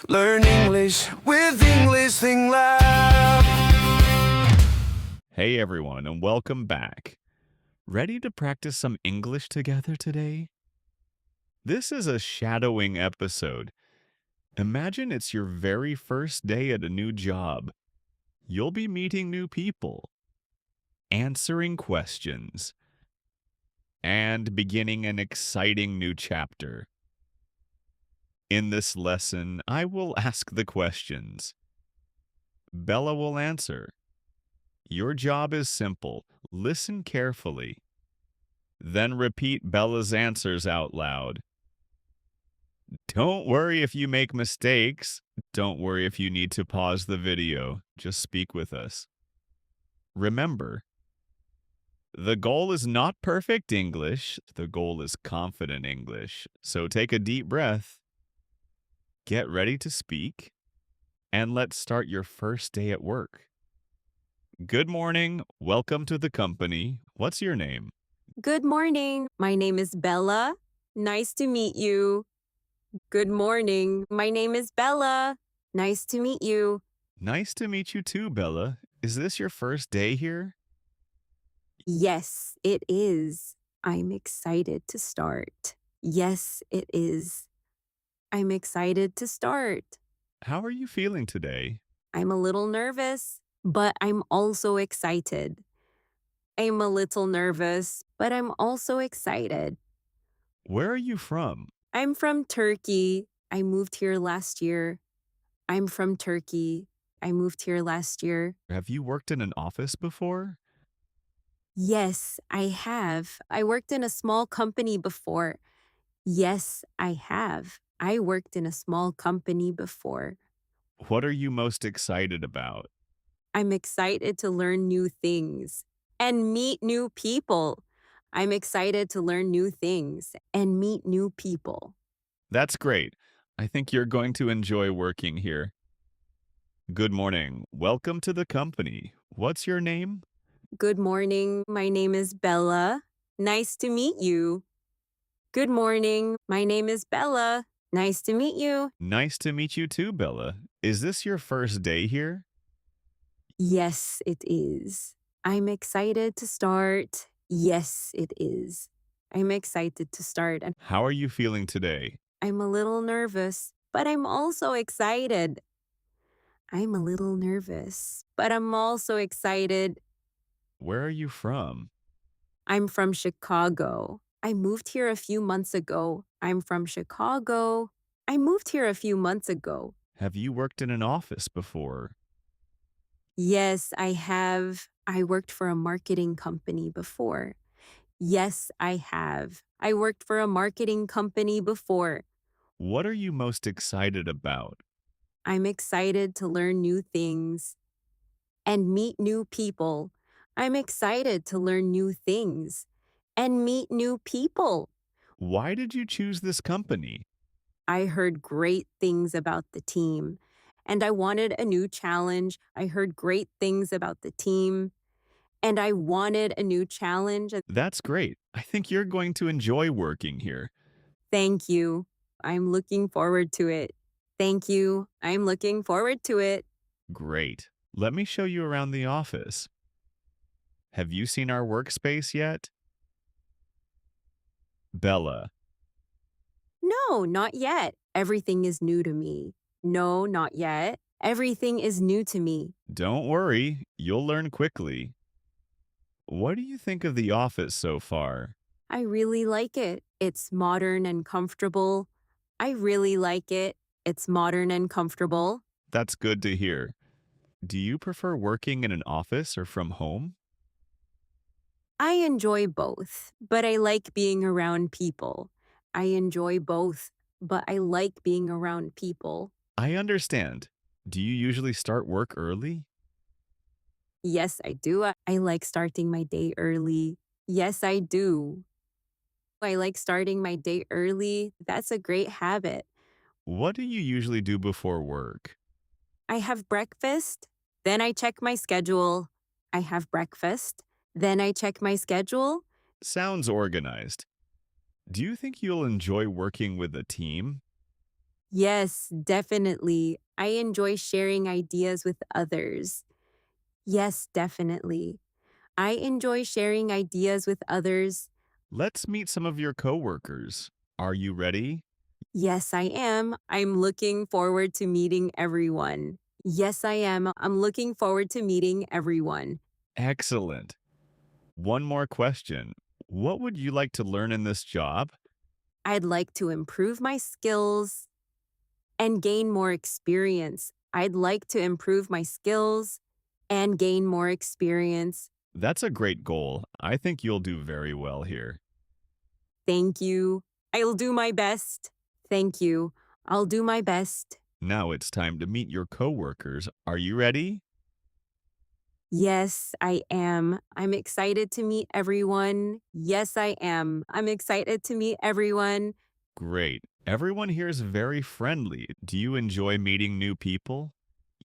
Learn English with English Thing Lab. Hey everyone, and welcome back. Ready to practice some English together today? This is a shadowing episode. Imagine it's your very first day at a new job. You'll be meeting new people, answering questions, and beginning an exciting new chapter. In this lesson, I will ask the questions. Bella will answer. Your job is simple. Listen carefully. Then repeat Bella's answers out loud. Don't worry if you make mistakes. Don't worry if you need to pause the video. Just speak with us. Remember, the goal is not perfect English. The goal is confident English. So take a deep breath. Get ready to speak. And let's start your first day at work. Good morning. Welcome to the company. What's your name? Good morning. My name is Bella. Nice to meet you. Good morning. My name is Bella. Nice to meet you. Nice to meet you too, Bella. Is this your first day here? Yes, it is. I'm excited to start. Yes, it is. I'm excited to start. How are you feeling today? I'm a little nervous, but I'm also excited. I'm a little nervous, but I'm also excited. Where are you from? I'm from Turkey. I moved here last year. I'm from Turkey. I moved here last year. Have you worked in an office before? Yes, I have. I worked in a small company before. Yes, I have. I worked in a small company before. What are you most excited about? I'm excited to learn new things and meet new people. I'm excited to learn new things and meet new people. That's great. I think you're going to enjoy working here. Good morning. Welcome to the company. What's your name? Good morning. My name is Bella. Nice to meet you. Good morning. My name is Bella. Nice to meet you. Nice to meet you too, Bella. Is this your first day here? Yes, it is. I'm excited to start. Yes, it is. I'm excited to start and How are you feeling today? I'm a little nervous, but I'm also excited. I'm a little nervous, but I'm also excited. Where are you from? I'm from Chicago. I moved here a few months ago. I'm from Chicago. I moved here a few months ago. Have you worked in an office before? Yes, I have. I worked for a marketing company before. Yes, I have. I worked for a marketing company before. What are you most excited about? I'm excited to learn new things and meet new people. I'm excited to learn new things and meet new people. Why did you choose this company? I heard great things about the team and I wanted a new challenge. I heard great things about the team and I wanted a new challenge. That's great. I think you're going to enjoy working here. Thank you. I'm looking forward to it. Thank you. I'm looking forward to it. Great. Let me show you around the office. Have you seen our workspace yet? Bella, No, not yet. Everything is new to me. No, not yet. Everything is new to me. don't worry, you'll learn quickly. What do you think of the office so far? I really like it. It's modern and comfortable. I really like it. It's modern and comfortable. That's good to hear. Do you prefer working in an office or from home? I enjoy both, but I like being around people. I enjoy both, but I like being around people. I understand. Do you usually start work early? Yes, I do. I like starting my day early. Yes, I do. I like starting my day early. That's a great habit. What do you usually do before work? I have breakfast, then I check my schedule. I have breakfast, then I check my schedule. Sounds organized. Do you think you'll enjoy working with a team? Yes, definitely. I enjoy sharing ideas with others. Yes, definitely. I enjoy sharing ideas with others. Let's meet some of your coworkers. Are you ready? Yes, I am. I'm looking forward to meeting everyone. Yes, I am. I'm looking forward to meeting everyone. Excellent. One more question. What would you like to learn in this job? I'd like to improve my skills and gain more experience. I'd like to improve my skills and gain more experience. That's a great goal. I think you'll do very well here. Thank you. I'll do my best. Thank you. I'll do my best. Now it's time to meet your coworkers. Are you ready? Yes, I am. I'm excited to meet everyone. Yes, I am. I'm excited to meet everyone. Great. Everyone here is very friendly. Do you enjoy meeting new people?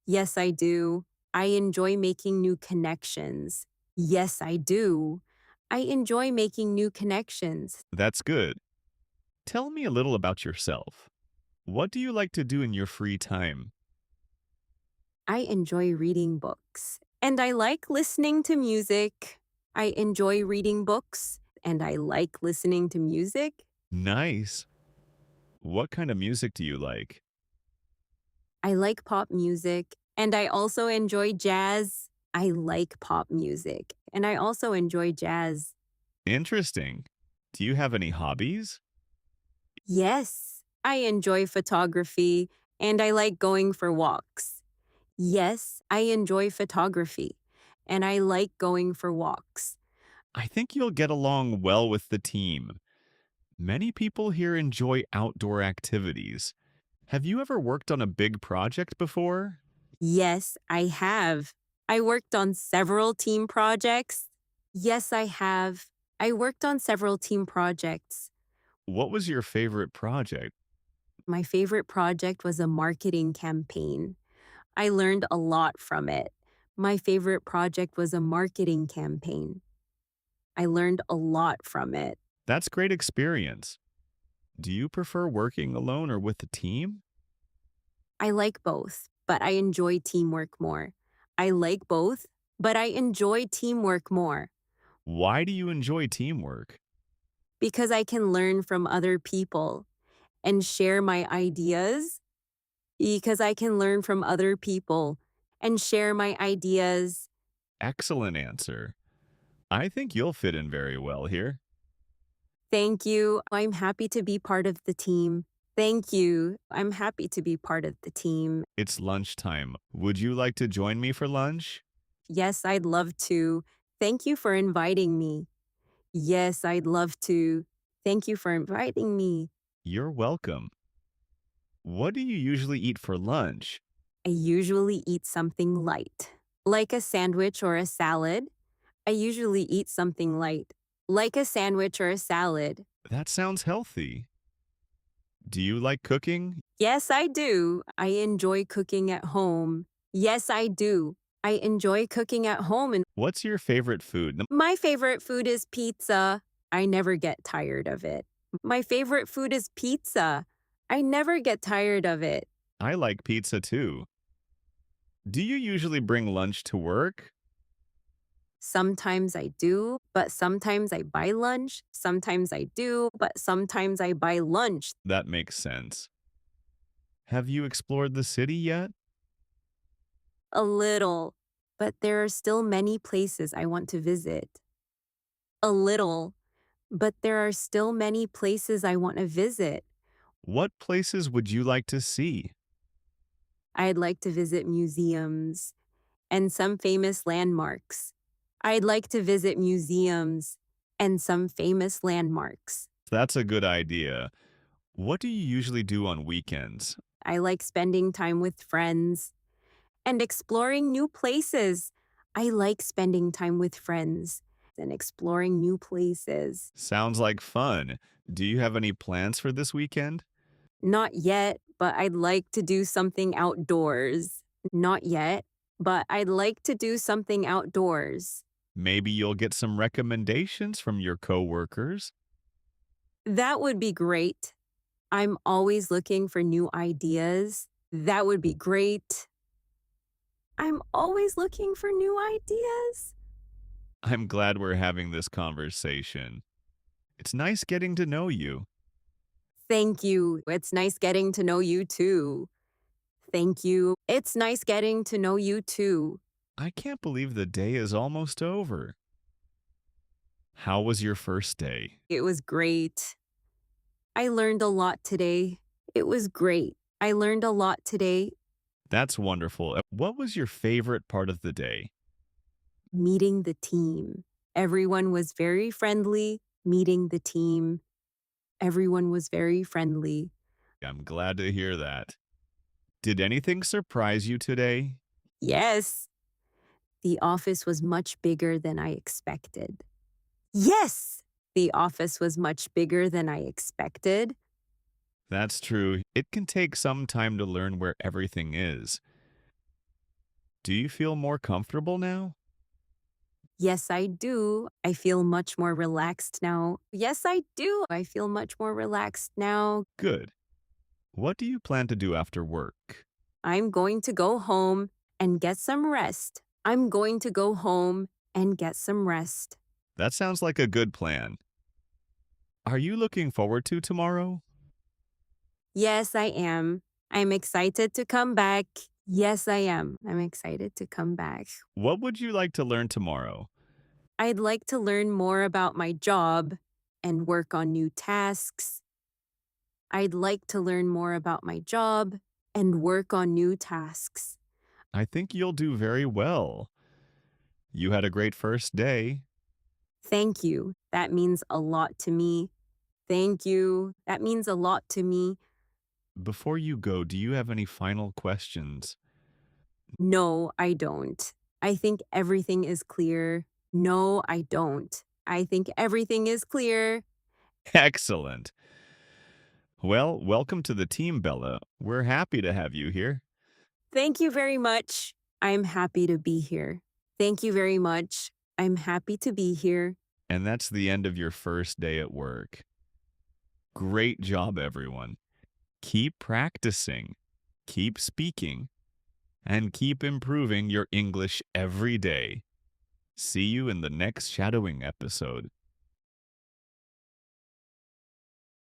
Yes, I do. I enjoy making new connections. Yes, I do. I enjoy making new connections. That's good. Tell me a little about yourself. What do you like to do in your free time? I enjoy reading books and I like listening to music. I enjoy reading books and I like listening to music. Nice. What kind of music do you like? I like pop music and I also enjoy jazz. I like pop music and I also enjoy jazz. Interesting. Do you have any hobbies? Yes, I enjoy photography and I like going for walks. Yes, I enjoy photography and I like going for walks. I think you'll get along well with the team. Many people here enjoy outdoor activities. Have you ever worked on a big project before? Yes, I have. I worked on several team projects. Yes, I have. I worked on several team projects. What was your favorite project? My favorite project was a marketing campaign. I learned a lot from it. My favorite project was a marketing campaign. I learned a lot from it. That's great experience. Do you prefer working alone or with a team? I like both, but I enjoy teamwork more. I like both, but I enjoy teamwork more Why do you enjoy teamwork? because I can learn from other people and share my ideas. Because I can learn from other people and share my ideas. Excellent answer. I think you'll fit in very well here. Thank you. I'm happy to be part of the team. Thank you. I'm happy to be part of the team. It's lunchtime. Would you like to join me for lunch? Yes, I'd love to. Thank you for inviting me. Yes, I'd love to. Thank you for inviting me. You're welcome. What do you usually eat for lunch? I usually eat something light, like a sandwich or a salad. I usually eat something light, like a sandwich or a salad. That sounds healthy. Do you like cooking? Yes, I do. I enjoy cooking at home. Yes, I do. I enjoy cooking at home, and What's your favorite food? my favorite food is pizza. I never get tired of it. My favorite food is pizza. I never get tired of it. I like pizza too. Do you usually bring lunch to work? Sometimes I do, but sometimes I buy lunch. Sometimes I do, but sometimes I buy lunch. That makes sense. Have you explored the city yet? A little, but there are still many places I want to visit. A little, but there are still many places I want to visit. What places would you like to see? I'd like to visit museums and some famous landmarks. I'd like to visit museums and some famous landmarks. That's a good idea. What do you usually do on weekends? I like spending time with friends and exploring new places. I like spending time with friends and exploring new places. Sounds like fun. Do you have any plans for this weekend? Not yet, but I'd like to do something outdoors. Not yet, but I'd like to do something outdoors. Maybe you'll get some recommendations from your coworkers. That would be great. I'm always looking for new ideas. That would be great. I'm always looking for new ideas. I'm glad we're having this conversation. It's nice getting to know you. Thank you. It's nice getting to know you too. Thank you. It's nice getting to know you too. I can't believe the day is almost over. How was your first day? It was great. I learned a lot today. It was great. I learned a lot today. That's wonderful. What was your favorite part of the day? Meeting the team. Everyone was very friendly. Meeting the team. Everyone was very friendly. I'm glad to hear that. Did anything surprise you today? Yes, the office was much bigger than I expected. Yes, the office was much bigger than I expected. That's true. It can take some time to learn where everything is. Do you feel more comfortable now? Yes, I do. I feel much more relaxed now. Yes, I do. I feel much more relaxed now. Good. What do you plan to do after work? I'm going to go home and get some rest. I'm going to go home and get some rest. That sounds like a good plan. Are you looking forward to tomorrow? Yes, I am. I'm excited to come back. Yes, I am. I'm excited to come back. What would you like to learn tomorrow? I'd like to learn more about my job and work on new tasks. I'd like to learn more about my job and work on new tasks. I think you'll do very well. You had a great first day. Thank you. That means a lot to me. Thank you. That means a lot to me. Before you go, do you have any final questions? No, I don't. I think everything is clear. No, I don't. I think everything is clear. Excellent. Well, welcome to the team, Bella. We're happy to have you here. Thank you very much. I'm happy to be here. Thank you very much. I'm happy to be here. And that's the end of your first day at work. Great job, everyone. Keep practicing, keep speaking, and keep improving your English every day. See you in the next shadowing episode.